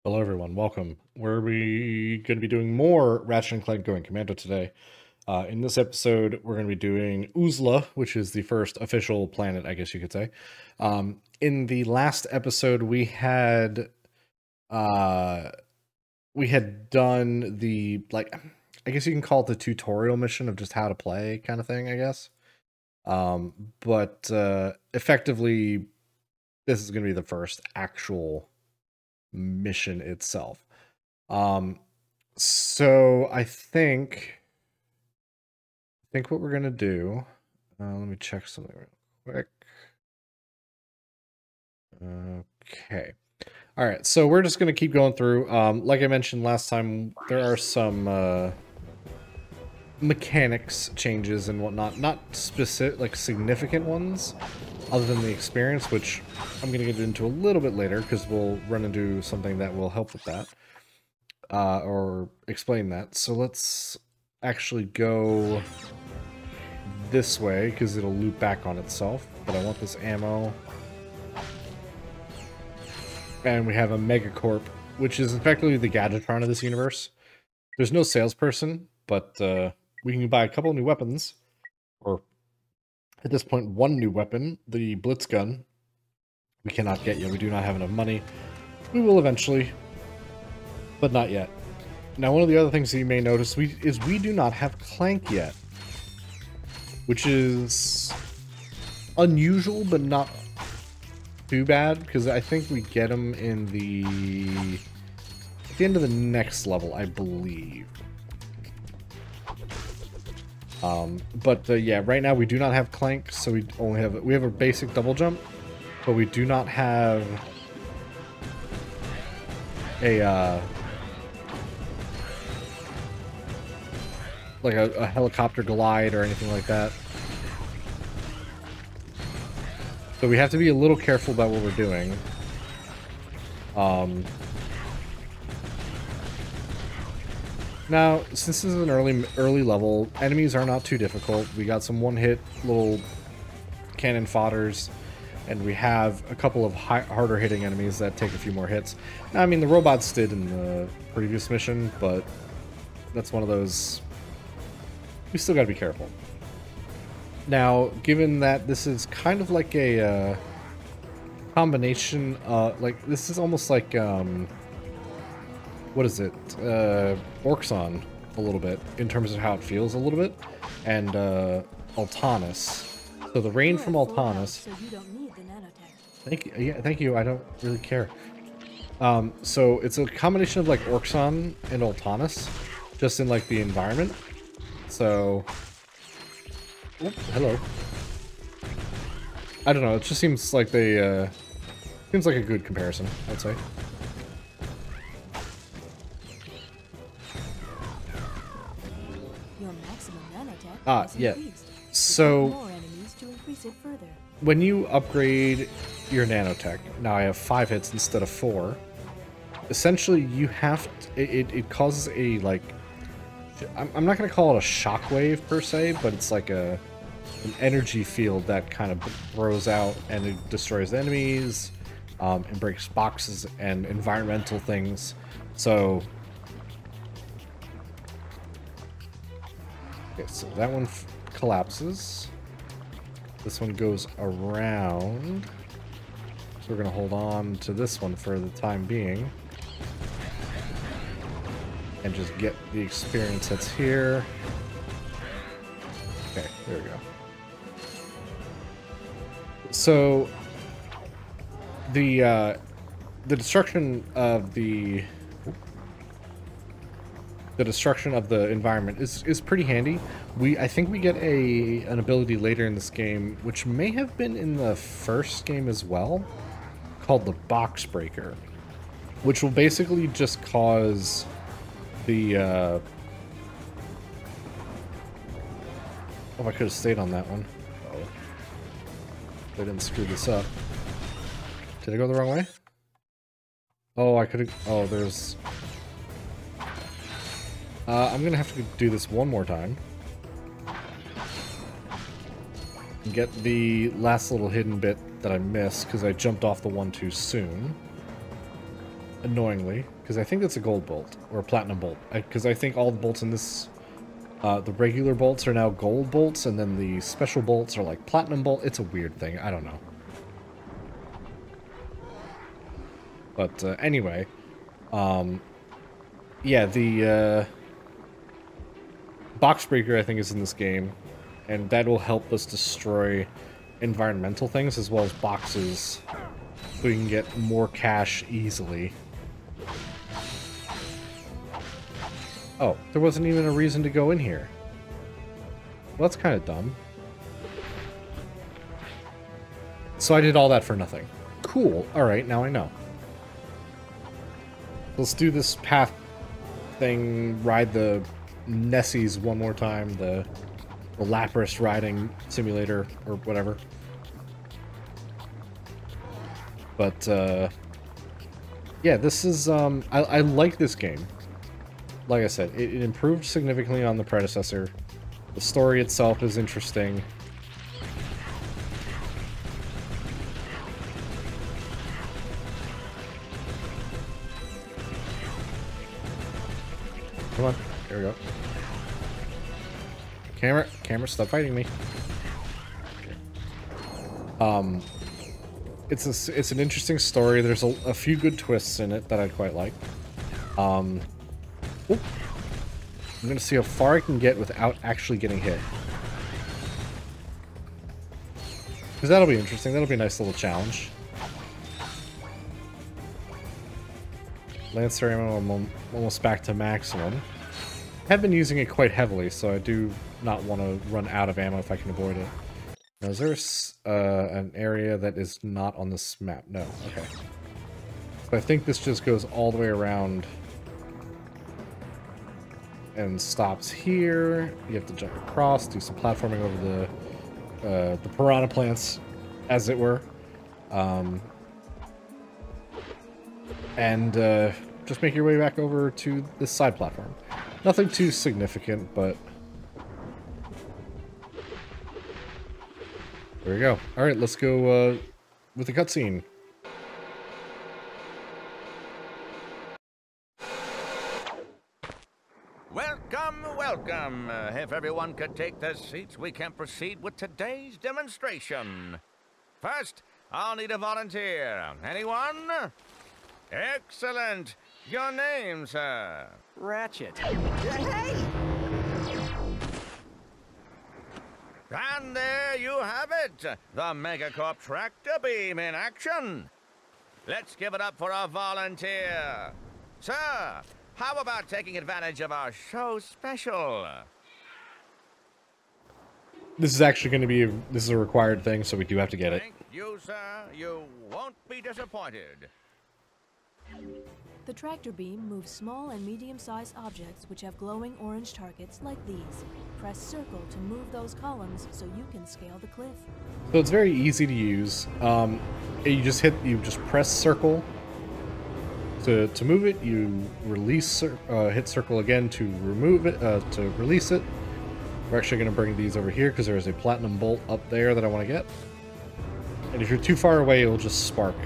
Hello everyone, welcome. We're going to be doing more Ratchet and Clank going Commando today. In this episode, we're going to be doing Oozla, which is the first official planet, I guess you could say. In the last episode, we had done the, I guess you can call it the tutorial mission of just how to play kind of thing, I guess. But effectively, this is going to be the first actual mission itself. So I think what we're gonna do, let me check something real quick. Okay. All right, so we're just gonna keep going through. Like I mentioned last time, there are some mechanics changes and whatnot, not specific, like significant ones, other than the experience, which I'm going to get into a little bit later because we'll run into something that will help with that, or explain that. So let's actually go this way because it'll loop back on itself, but I want this ammo. And we have a Megacorp, which is effectively the Gadgetron of this universe. There's no salesperson, but we can buy a couple of new weapons, or at this point, one new weapon, the Blitz gun. We cannot get yet. We do not have enough money. We will eventually, but not yet. Now, one of the other things that you may notice is we do not have Clank yet, which is unusual, but not too bad, because I think we get him in at the end of the next level, I believe. Yeah, right now we do not have Clank, so we have a basic double jump, but we do not have a like a helicopter glide or anything like that. So we have to be a little careful about what we're doing. Now, since this is an early level, enemies are not too difficult. We got some one-hit little cannon fodders, and we have a couple of harder hitting enemies that take a few more hits. Now, I mean, the robots did in the previous mission, but that's one of those. We still gotta be careful. Now, given that this is kind of like a combination, like this is almost like what is it? Orxon a little bit in terms of how it feels a little bit, and Altanis. So the rain from Altanis. So you don't need the nanotech. Thank you. Yeah, thank you. I don't really care. So it's a combination of like Orxon and Altanis, just in like the environment. So, oh, hello. I don't know. It just seems like they seems like a good comparison, I'd say. Yeah. So when you upgrade your nanotech, now I have 5 hits instead of 4. Essentially, you have to, it causes a, like, I'm not going to call it a shockwave per se, but it's like an energy field that kind of throws out and it destroys enemies, and breaks boxes and environmental things. So okay, so that one collapses. This one goes around. So we're going to hold on to this one for the time being. And just get the experience that's here. Okay, there we go. So the destruction of the environment is pretty handy. I think we get an ability later in this game, which may have been in the first game as well, called the Box Breaker, which will basically just cause the oh, I could have stayed on that one. Oh, they didn't screw this up. Did I go the wrong way? Oh, I could have. Oh, there's. I'm gonna have to do this one more time. And get the last little hidden bit that I missed because I jumped off the one too soon. annoyingly, because I think it's a gold bolt or a platinum bolt. Because I think all the bolts in this, the regular bolts are now gold bolts, and then the special bolts are like platinum bolt. It's a weird thing. I don't know. But anyway, yeah, the box breaker I think is in this game, and that will help us destroy environmental things as well as boxes, so we can get more cash easily. Oh, there wasn't even a reason to go in here. Well, that's kind of dumb. So I did all that for nothing. Cool. Alright, now I know. Let's do this path thing, ride the Nessies one more time, the Lapras riding simulator, or whatever. But, yeah, this is, I like this game. Like I said, it improved significantly on the predecessor. The story itself is interesting. Come on, there we go. Camera, stop fighting me. It's an interesting story. There's a few good twists in it that I quite like. I'm gonna see how far I can get without actually getting hit. Because that'll be interesting. That'll be a nice little challenge. Lancer ammo, I'm almost back to maximum. I have been using it quite heavily, so I do not want to run out of ammo if I can avoid it. Now, is there an area that is not on this map? No. Okay. So I think this just goes all the way around and stops here. You have to jump across, do some platforming over the piranha plants, as it were. And just make your way back over to this side platform. Nothing too significant, but there we go. All right, let's go with the cutscene. Welcome, welcome. If everyone could take their seats, we can proceed with today's demonstration. First, I'll need a volunteer. Anyone? Excellent. Your name, sir? Ratchet. Hey! And there you have it. The Megacorp tractor beam in action. Let's give it up for our volunteer. Sir, how about taking advantage of our show special? This is actually going to be this is a required thing, so we do have to get it. Thank you, sir. You won't be disappointed. The tractor beam moves small and medium-sized objects which have glowing orange targets like these. Press circle to move those columns so you can scale the cliff. So it's very easy to use. You just press circle to move it. You release hit circle again to remove it, to release it. We're actually going to bring these over here because there is a platinum bolt up there that I want to get. And if you're too far away, it'll just spark,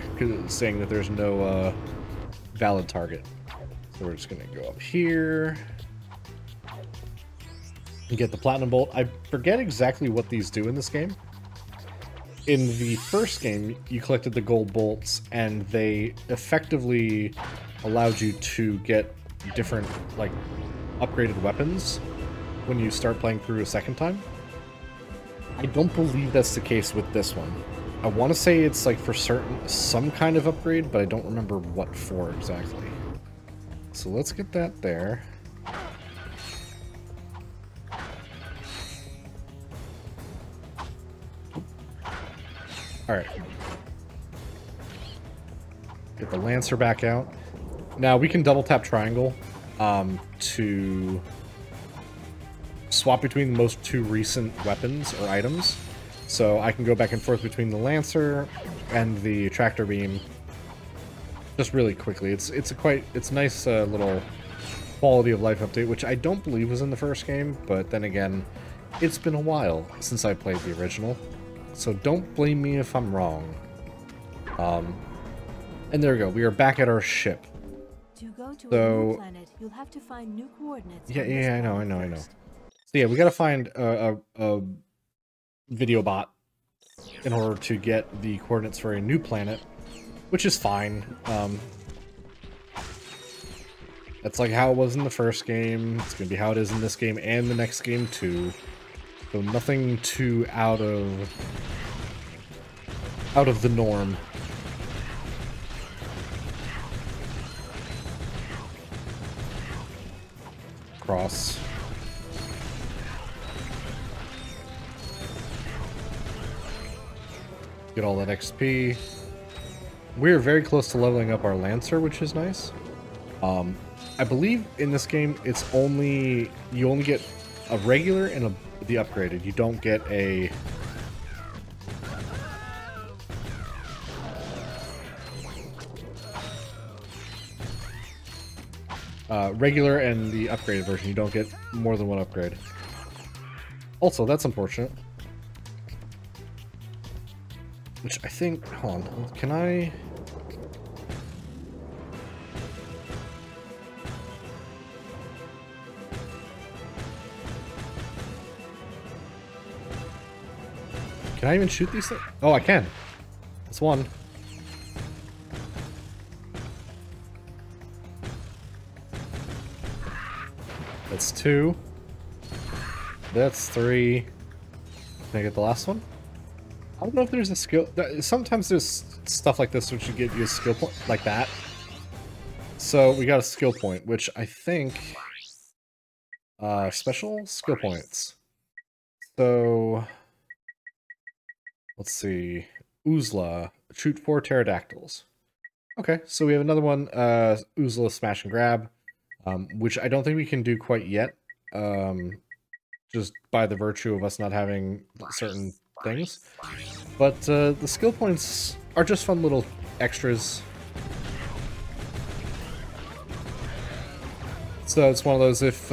saying that there's no valid target. So we're just going to go up here and get the platinum bolt. I forget exactly what these do in this game. In the first game, you collected the gold bolts, and they effectively allowed you to get different, like, upgraded weapons when you start playing through a second time. I don't believe that's the case with this one. I want to say it's like for some kind of upgrade, but I don't remember what for exactly. So let's get that there. Alright. Get the Lancer back out. Now we can double tap triangle to swap between the most two recent weapons or items. So I can go back and forth between the Lancer and the tractor beam just really quickly. It's a nice little quality of life update, which I don't believe was in the first game, but then again, it's been a while since I played the original, so don't blame me if I'm wrong. And there we go. We are back at our ship. To go to a So new planet, you'll have to find new coordinates. yeah, on this yeah, I planet know. first. So yeah, we gotta find a video bot in order to get the coordinates for a new planet, which is fine. That's like how it was in the first game. It's gonna be how it is in this game and the next game too. So nothing too out of the norm. Cross. Get all that XP. We're very close to leveling up our Lancer, which is nice. I believe in this game it's you only get a regular and the upgraded. You don't get a regular and the upgraded version. You don't get more than one upgrade. Also, that's unfortunate. Which I think, hold on, can I? Can I even shoot these things? Oh, I can. That's one. That's two. That's three. Can I get the last one? I don't know if there's a skill. Sometimes there's stuff like this which you give you a skill point like that. So we got a skill point, which I think special skill points. So let's see. Oozla, shoot 4 pterodactyls. Okay, so we have another one, Oozla smash and grab, which I don't think we can do quite yet, just by the virtue of us not having certain things. But the skill points are just fun little extras. So it's one of those, if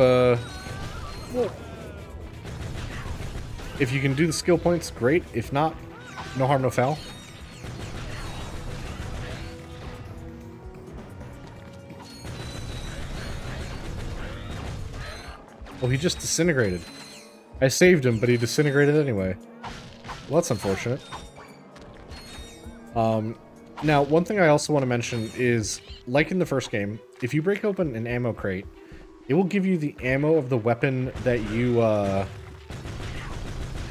you can do the skill points, great. If not, no harm, no foul. Well, he just disintegrated. I saved him, but he disintegrated anyway. Well, that's unfortunate. Now, one thing I also want to mention is, like in the first game, if you break open an ammo crate, it will give you the ammo of the weapon that you are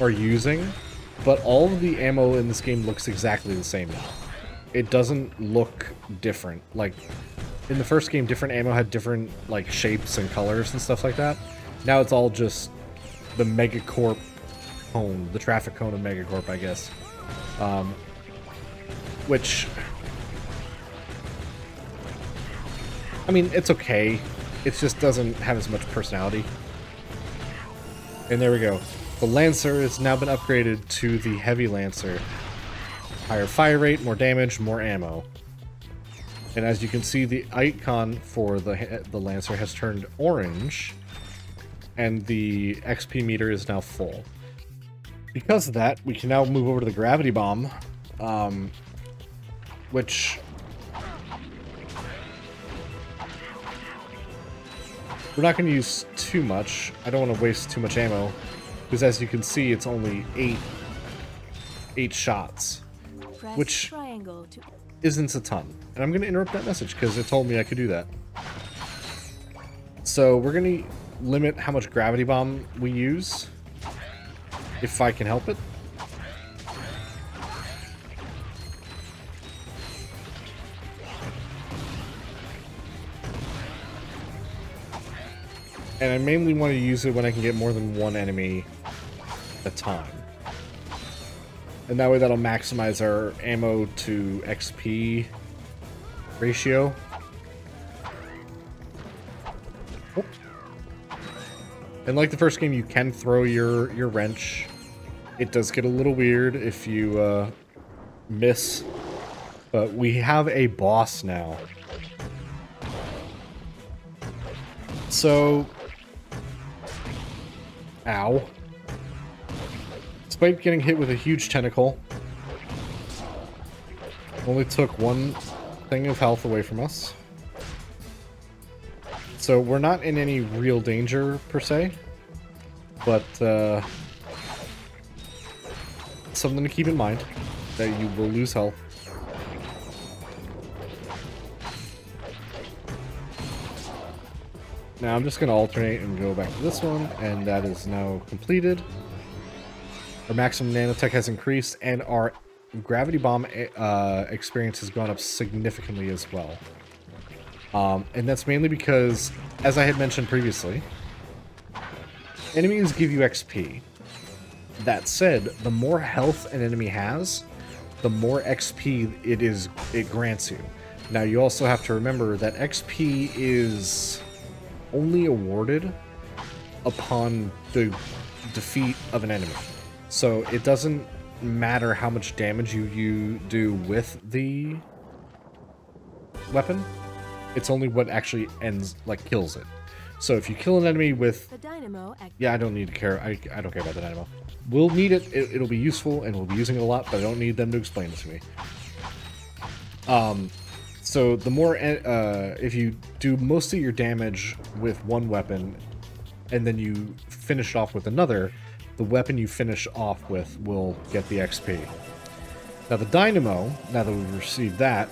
using, but all of the ammo in this game looks exactly the same now. It doesn't look different. Like, in the first game, different ammo had different, like, shapes and colors and stuff like that. Now it's all just the Megacorp cone, the traffic cone of Megacorp, I guess. Which, I mean, it's okay. It just doesn't have as much personality. And there we go. The Lancer has now been upgraded to the Heavy Lancer. Higher fire rate, more damage, more ammo. And as you can see, the icon for the Lancer has turned orange, and the XP meter is now full. Because of that, we can now move over to the Gravity Bomb, which we're not going to use too much. I don't want to waste too much ammo, because as you can see, it's only eight shots, which isn't a ton. And I'm going to interrupt that message because it told me I could do that. So we're going to limit how much Gravity Bomb we use, if I can help it. And I mainly want to use it when I can get more than one enemy at a time. And that way that'll maximize our ammo to XP ratio. Oh. And like the first game, you can throw your wrench. It does get a little weird if you miss. But we have a boss now. So... Ow. Despite getting hit with a huge tentacle, only took one thing of health away from us. So we're not in any real danger, per se. But, something to keep in mind, that you will lose health. Now I'm just going to alternate and go back to this one, and that is now completed. Our maximum nanotech has increased, and our gravity bomb experience has gone up significantly as well. And that's mainly because, as I had mentioned previously, enemies give you XP. That said, the more health an enemy has, the more XP it grants you. Now you also have to remember that XP is only awarded upon the defeat of an enemy. So it doesn't matter how much damage you do with the weapon. It's only what actually kills it. So if you kill an enemy with... The dynamo yeah, I don't need to care. I don't care about the dynamo. We'll need it. It'll be useful, and we'll be using it a lot, but I don't need them to explain it to me. So the more... if you do most of your damage with one weapon, and then you finish off with another, the weapon you finish off with will get the XP. Now the dynamo, now that we've received that,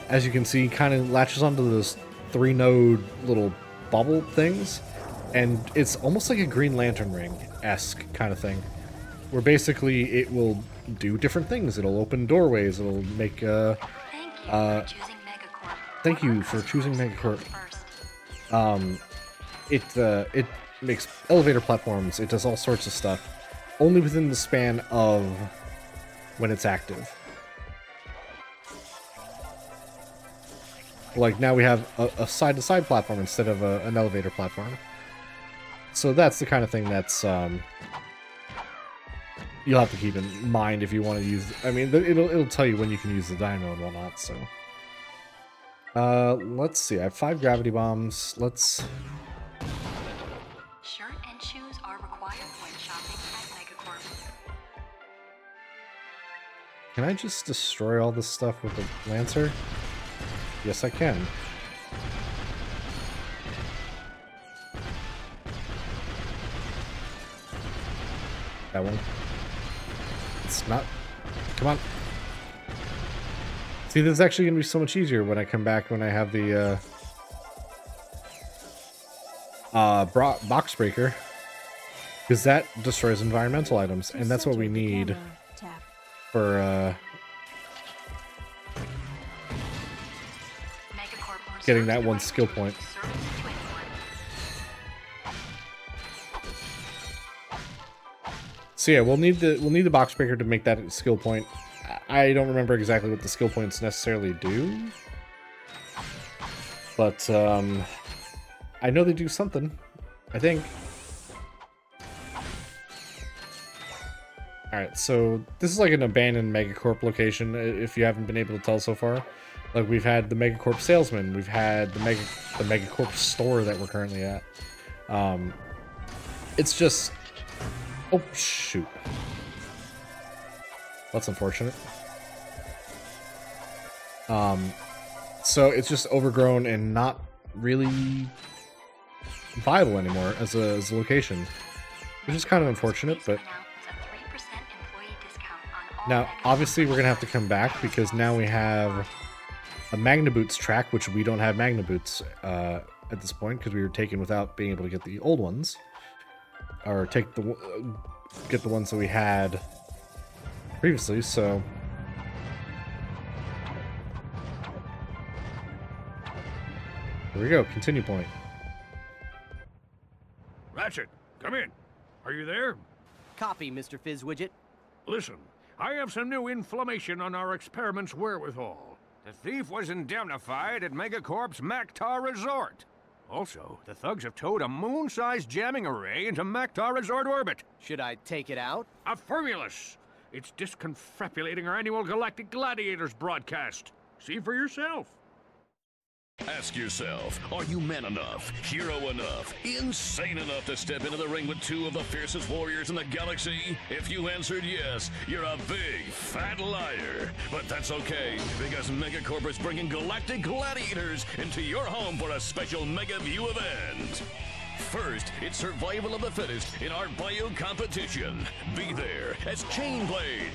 as you can see, kind of latches onto those 3-node little bubble things, and it's almost like a Green Lantern ring-esque kind of thing, where basically it will do different things. It'll open doorways, it'll make thank you for choosing Megacorp. It makes elevator platforms, it does all sorts of stuff, only within the span of when it's active. Like now we have a side-to-side platform instead of an elevator platform. So that's the kind of thing that's you'll have to keep in mind if you want to use. I mean, it'll tell you when you can use the dynamo and whatnot. So let's see. I have 5 gravity bombs. Let's. Shirt and shoes are required when shopping at Megacorp. Can I just destroy all this stuff with the Lancer? Yes, I can. That one. It's not... Come on. See, this is actually going to be so much easier when I come back, when I have the box breaker. Because that destroys environmental items, and that's what we need for getting that one skill point. So yeah, we'll need the box breaker to make that skill point. I don't remember exactly what the skill points necessarily do, but I know they do something, I think. Alright, so this is like an abandoned Megacorp location, if you haven't been able to tell so far. Like, we've had the Megacorp salesman, we've had the Megacorp store that we're currently at. It's just... Oh, shoot. That's unfortunate. So it's just overgrown and not really viable anymore as a location, which is kind of unfortunate, but... Now, obviously, we're going to have to come back because now we have a Magna Boots track, which we don't have Magna Boots at this point because we were taken without being able to get the old ones. Or get the ones that we had previously, so... Here we go, continue point. Ratchet, come in. Are you there? Copy, Mr. Fizzwidget. Listen, I have some new information on our experiment's wherewithal. The thief was indemnified at Megacorp's Mactar Resort. Also, the thugs have towed a moon-sized jamming array into Mactar Resort orbit. Should I take it out? Affirmulous! It's disconfabulating our annual Galactic Gladiators broadcast. See for yourself. Ask yourself, are you man enough, hero enough, insane enough to step into the ring with two of the fiercest warriors in the galaxy? If you answered yes, you're a big, fat liar. But that's okay, because Megacorp is bringing galactic gladiators into your home for a special Mega View event. First, it's survival of the fittest in our bio competition. Be there as Chainblade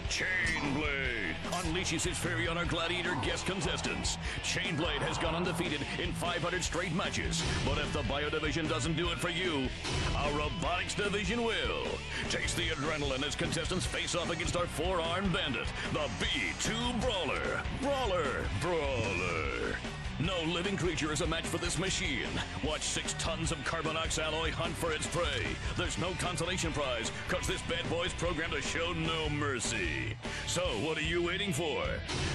unleashes his fury on our gladiator guest contestants. Chainblade has gone undefeated in 500 straight matches, but if the bio division doesn't do it for you, our robotics division will. Taste the adrenaline as contestants face off against our four-armed bandit, the B2 Brawler. Brawler. No living creature is a match for this machine. Watch 6 tons of Carbonox alloy hunt for its prey. There's no consolation prize, cause this bad boy's programmed to show no mercy. So, what are you waiting for?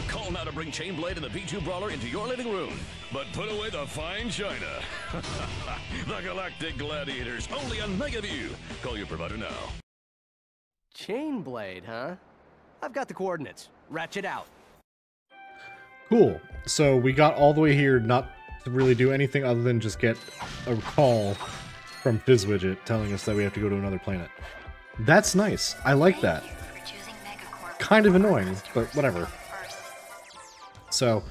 Call now to bring Chainblade and the B2 Brawler into your living room. But put away the fine china. The Galactic Gladiators, only on Megaview. Call your provider now. Chainblade, huh? I've got the coordinates. Ratchet out. Cool. So we got all the way here not to really do anything other than just get a call from Fizzwidget telling us that we have to go to another planet. That's nice. I like that. Kind of annoying, but whatever. So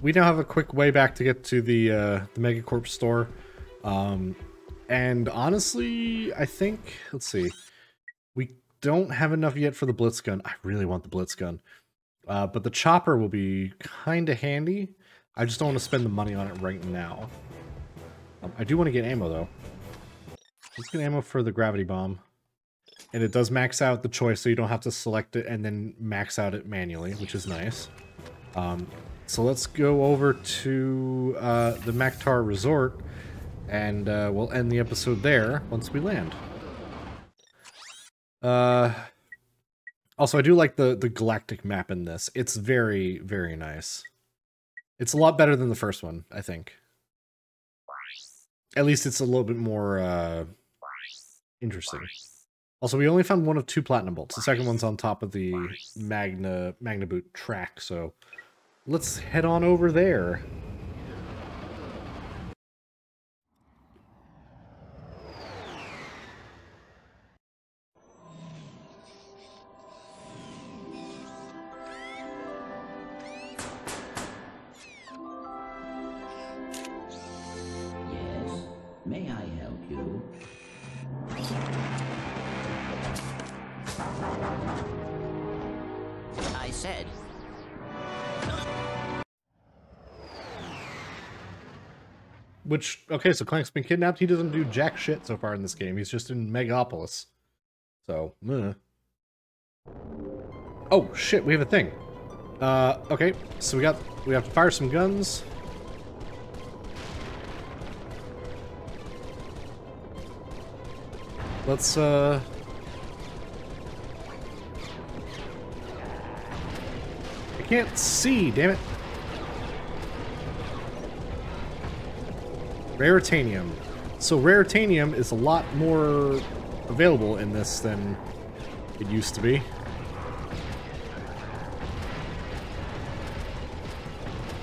we now have a quick way back to get to the Megacorp store. And honestly, I think, let's see. We don't have enough yet for the Blitz gun. I really want the Blitz gun. But the chopper will be kind of handy. I just don't want to spend the money on it right now. I do want to get ammo, though. Let's get ammo for the gravity bomb. And it does max out the choice, so you don't have to select it and then max out it manually, which is nice. So let's go over to the Maktar Resort, and we'll end the episode there once we land. Also, I do like the galactic map in this. It's very, very nice. It's a lot better than the first one, I think. At least it's a little bit more interesting. Also, we only found one of 2 platinum bolts. The second one's on top of the Magna Boot track, so let's head on over there. May I help you? I said. Which, okay, so Clank's been kidnapped. He doesn't do jack shit so far in this game. He's just in Megapolis. So, Oh, shit, we have a thing. Okay, so we have to fire some guns. Let's, I can't see, damn it. Raritanium. So Raritanium is a lot more available in this than it used to be.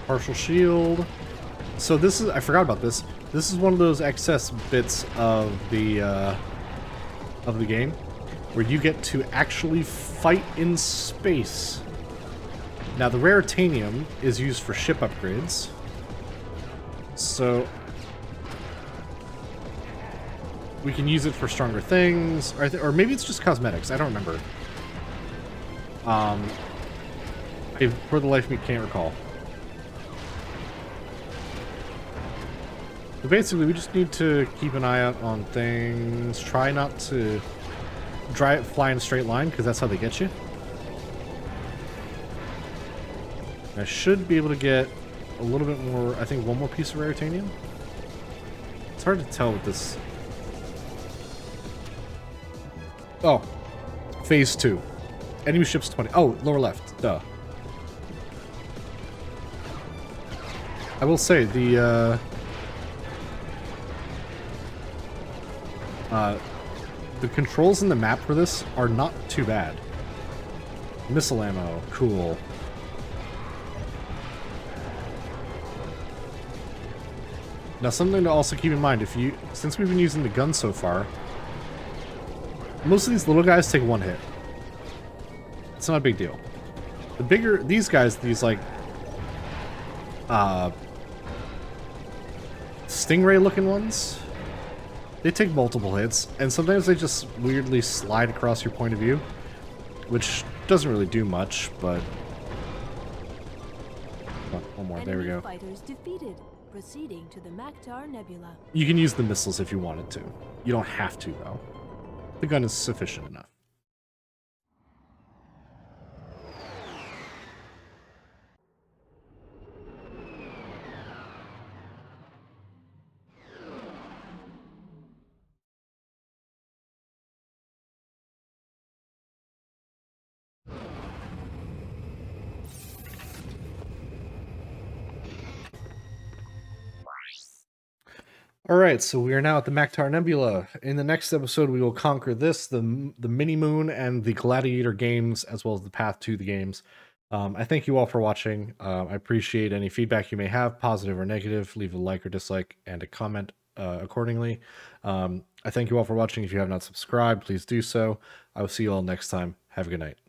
Partial shield. So this is, I forgot about this. This is one of those excess bits of the game where you get to actually fight in space. Now the Raritanium is used for ship upgrades. So we can use it for stronger things, or maybe it's just cosmetics. I don't remember. For the life of me, can't recall. But basically, we just need to keep an eye out on things. Try not to fly in a straight line, because that's how they get you. I should be able to get a little bit more, I think one more piece of Raritanium. It's hard to tell with this. Oh, phase 2. Enemy ships 20. Oh, lower left. Duh. I will say the controls in the map for this are not too bad. Missile ammo, cool. Now, something to also keep in mind, since we've been using the gun so far, most of these little guys take one hit. It's not a big deal. The bigger, these guys, these like, stingray looking ones, they take multiple hits, and sometimes they just weirdly slide across your point of view, which doesn't really do much, but... Oh, one more, there we go. Fighters defeated. Proceeding to the Maktar Nebula. You can use the missiles if you wanted to. You don't have to, though. The gun is sufficient enough. Alright, so we are now at the Maktar Nebula. In the next episode, we will conquer this, the mini-moon, and the Gladiator games, as well as the path to the games. I thank you all for watching. I appreciate any feedback you may have, positive or negative. Leave a like or dislike and a comment accordingly. I thank you all for watching. If you have not subscribed, please do so. I will see you all next time. Have a good night.